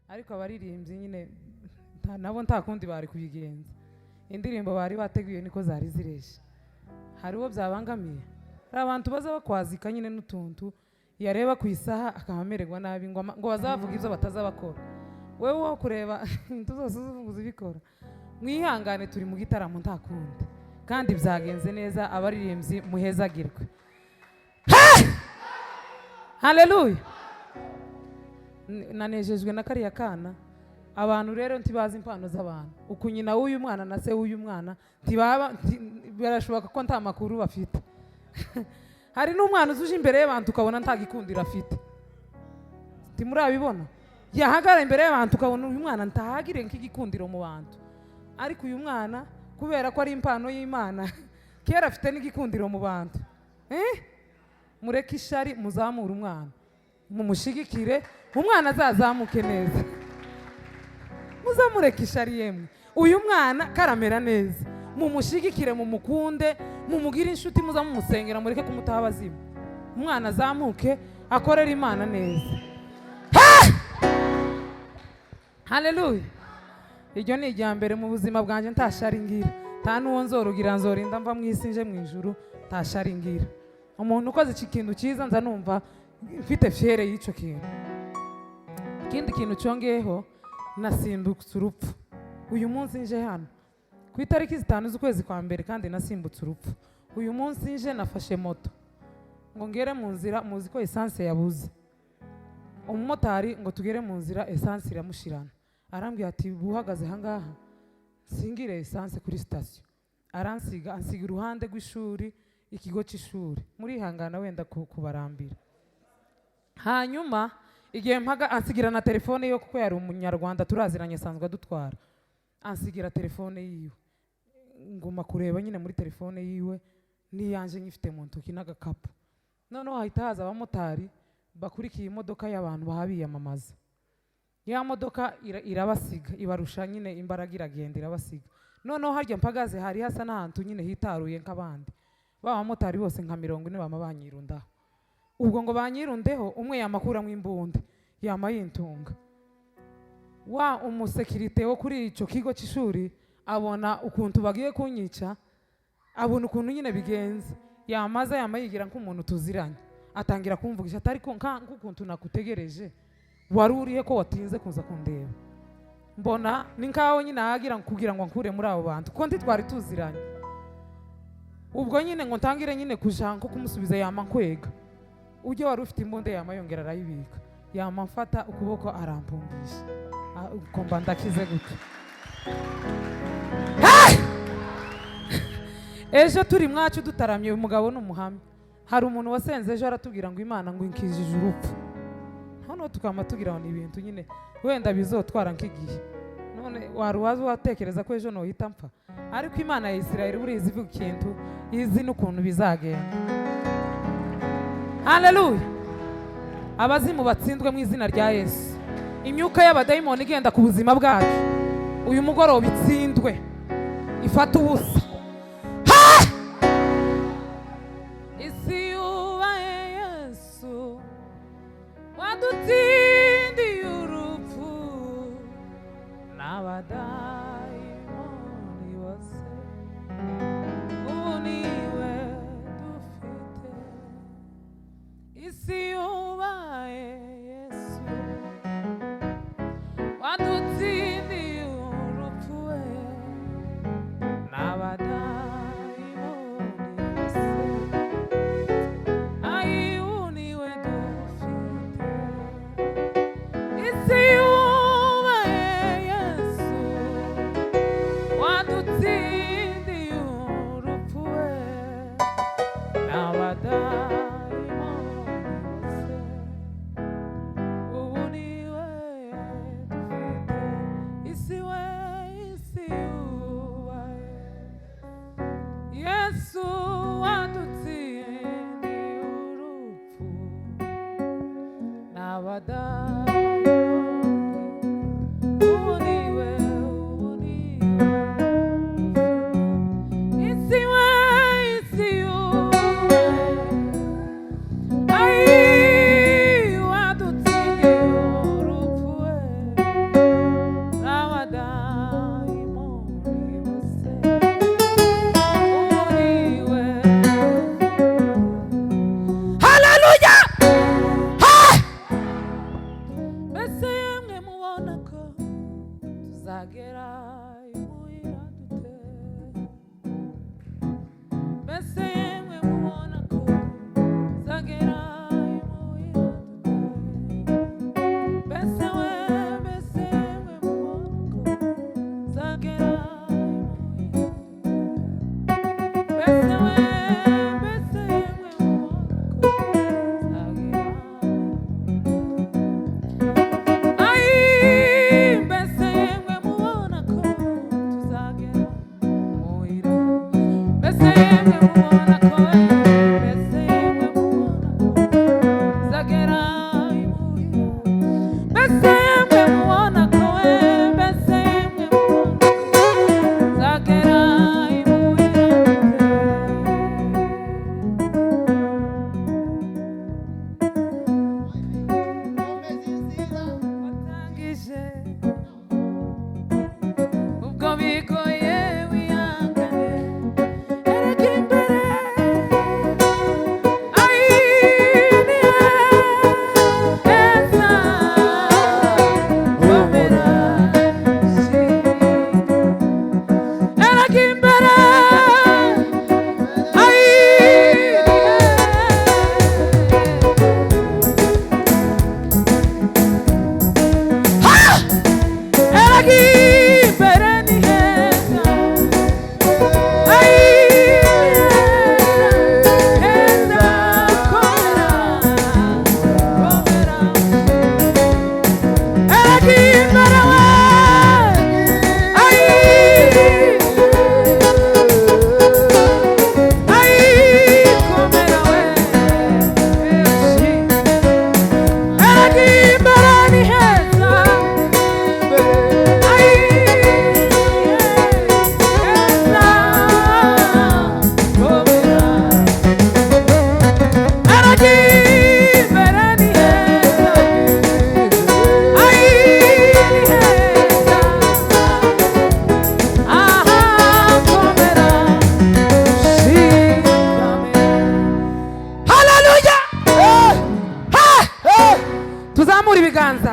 ariko abaririmbyi nyine nabo nta kundi bari kubigenza. Indirimbo bari bateguye niko zari zireshe. Hari uwo byabangamiye, hari abantu baza bakwazika nyine n'utuntu yareba ku isaha akamererwa nabi ngo bazavuga ibyo batazabakora. Wewe wo kureba tuzose uzibikora. Mwihangane turi mu gitaramo nta kundi, kandi byagenze neza. Abaririmbyi muhezagirwe. Haleluya. Nanejejwe na kariya kana. Abantu rero ntibazi impano z'abantu. Uku nyina w'uyu mwana na se w'uyu mwana birashoboka ko nta makuru bafite. Hari n'umwana uzuje imbere y'abantu ukabona nta gikundiro afite. Timurabibona? Yahagara imbere y'abantu ukabona uyu mwana ntahagire nk'igikundiro mu bantu. Ariko uyu mwana kubera ko ari impano y'Imana kera afite n'igikundiro mu bantu. Mureke ishari muzamura umwana, mumushigikire umwana azazamuke neza. Muzamureke ishari yemwe. Uyu mwana karamera neza, mumushigikire, mumukunde, mumugire inshuti, muzamumusengera, mureke kumutaha abazimu. Umwana azamuke akorera Imana neza. Haleluya. Iryo ni irya mbere mu buzima bwanjye ntashari ngira. Nta n'uwo nzorugira nzorinda mva mu isi nje mu ijuru ntashari ngira. Umuntu ukoze ikintu cyiza nza numva mfite fiere y'icyo kintu. Ikindi kintu cyongeyeho, nasimbutse urupfu. Uyu munsi nje hano ku itariki 5 z'ukwezi kwa mbere, kandi nasimbutse urupfu. Uyu munsi nje nafashe moto ngo ngere mu nzira, muzi ko essence yabuze. Umumotari ngo tugere mu nzira essence iramushirana. Arambwira ati buhagaze hangaha singire essence kuri station. Aransiga uruhande rw'ishuri, ikigo cy'ishuri. Muri hangana wenda kubarambira. Hanyuma igihe mpaga ansigira na telefone yo, kuko yari umunyarwanda turaziranye asanzwe adutwara. Ansigira telefone yiwe. Nguma kureba nyine muri telefone yiwe, niyanje nyifite mu ntoki n'agakapu. Noneho hahita haza abamotari bakurikiye imodoka y'abantu bahabiyamamaza. Ya modoka irabasiga, ibarusha nyine imbaraga, iragenda irabasiga. Noneho harya mpagaze hari hasa n'ahantu nyine hitaruye nk'abandi. Ba bamotari bose nka 40 bama banyirundaho. Ubwo ngo banyirundeho, umwe yamakuramo imbunda yamayintunga. Wa umusekirite wo kuri icyo kigo cy'ishuri abona ukuntu bagiye kunyica, abona ukuntu nyine bigenze. Yamaza yamayigira nk'umuntu tuziranye, atangira kumvugisha atari ko nk'ukuntu nakutegereje, wari urihe ko watinze kuza kundeba. Mbona ni nkaho nyine ahagira kugira ngo nkure muri abo bantu, kuko twari tuziranye. Ubwo nyine ngo ntangire nyine kuja nko kumusubiza yama nkwega. Ujye wari ufite imbunda yama yongera arayibika, yama mfata ukuboko arampungisha. Ukomba ndakize gute. Ejo turi mwacu dutaramye, umugabo n'umuhamya. Hari umuntu wasenze ejo aratubwira ngo Imana ngo inkijije urupfu. Hano tukama tugira ngo ni ibintu nyine wenda bizotwara nk'igihe. None wari watekereza ko ejo no hita mpfa. Ariko Imana ya Isirayeli burizi ivuga ikintu izi n'ukuntu bizagenda. Haleluya. Abazimu batsindwe mu izina rya Yesu. Imyuka y'abadayimoni igenda ku buzima bwacu uyu mugoroba itsindwe, ifata ubusa. Isi yubahe Yesu wadutsindiye urupfu n'abadayimoni bose, ubu niwe dufite. Isi yubahe Yesu wadutsindiye urupfu n'abadayimoni bose, ubu niwe dufite. Isi yubahe Yesu wadutsindiye urupfu n'abadayimoni bose, ubu niwe dufite. Isi yubahe Yesu wadutsindiye urupfu n'abadayimoni tuzagera imuhira dute mbese yemwe mubona ko tuzagera imuhira dute mbese yemwe mubona ko tuzagera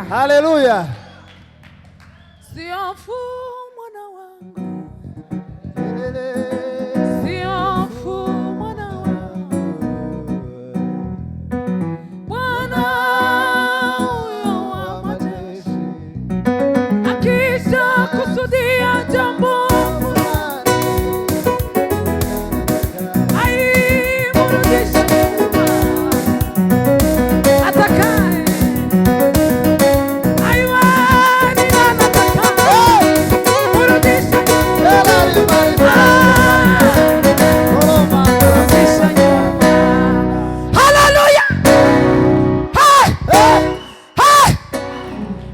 Haleluya. Siofu mwana wangu, siofu mwana wangu, Bwana huyo wa majeshi akisha kusudia jambo aimrudisha atakaye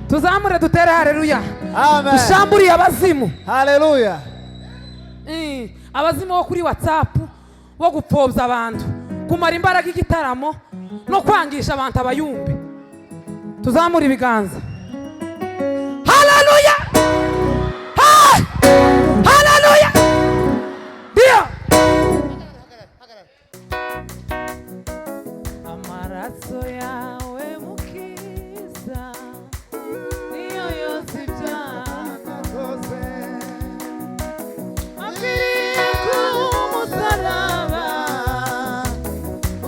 tuzamure dutere haleluya. Amen. Dushamburiye abazimu. Haleluya. Abazimu bo kuri WhatsApp bo gupfobya abantu kumara imbaraga igitaramo no kwangisha abantu abayumbi. Tuzamure ibiganza. Haleluya. Haleluya. Dio. Amaraso yawe mukiza niyo yose byana Kose. apiriye ku musaraba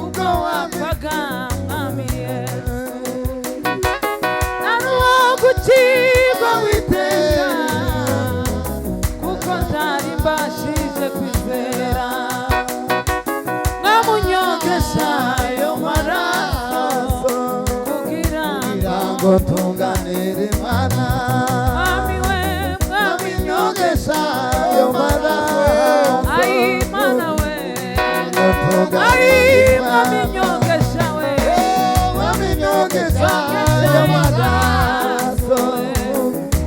ubwo wapfaga mwami Yesu naruwo gucibwa witeka kuko ntari mbashije kwizera mwamunyogesha ayo maraso kugira ngo tunganire Imana. mwami we Mwamwinyogesha ayo maraso. ai mana we Ngo tunganire ai Imana. mwamunyogesha we Mwamwinyogesha ayo maraso.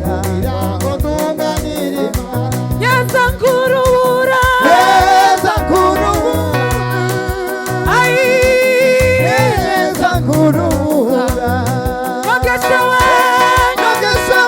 Kugira ngo tunganire Imana. yaza ngurubura Yeza kuruhura. ai Yeza kuruhura. nyogesha we Nyogesha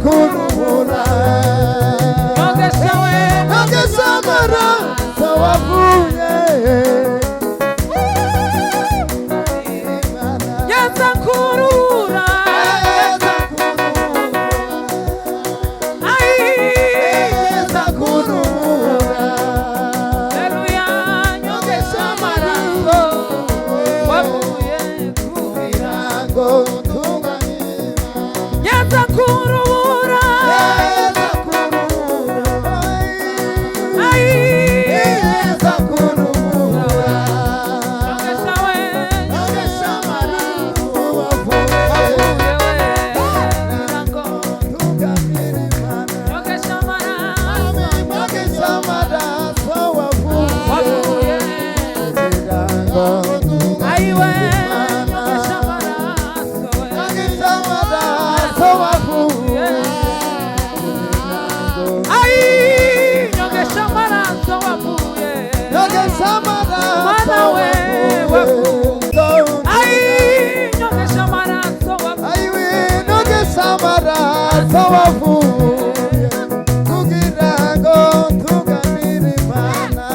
kuruhura Nyogesha we nogeza amaraso wavuye Yeza kurura Ai Yeza kuruhura Haleluya Nyogesha amaraso Wavuye kugira ngo tunganira Yeza kurura Yeza kuruhura Ai Yeza kuruhura Nyogesha we nogeza amaraso wavuye tunganira Imana Nyogesha amaraso nogeza amaraso wavuye Wavuye kugira ngo Aiwe tunganire Nyogesha amaraso we nogeza amaraso wavuye Ai Nyogesha amaraso wavuye nogeza amaraso Mana we wavuye Ai Nyogesha amaraso wavuye Aiwe nogeza amaraso wavuye kugira ngo tunganire Imana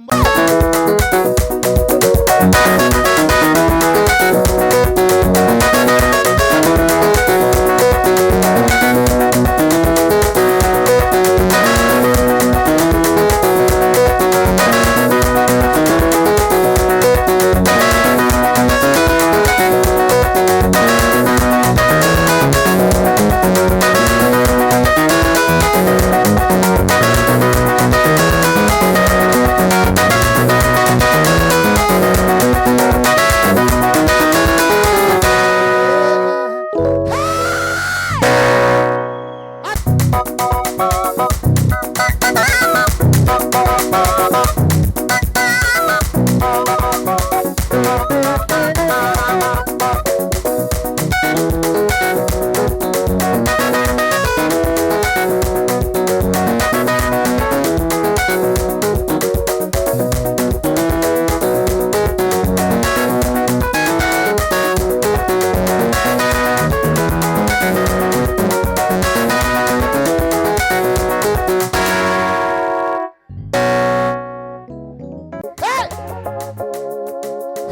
mweme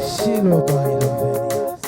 Shilo by Lovenius.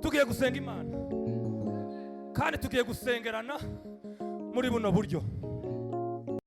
tugiye gusenga Imana kandi tugiye gusengerana muri buno buryo.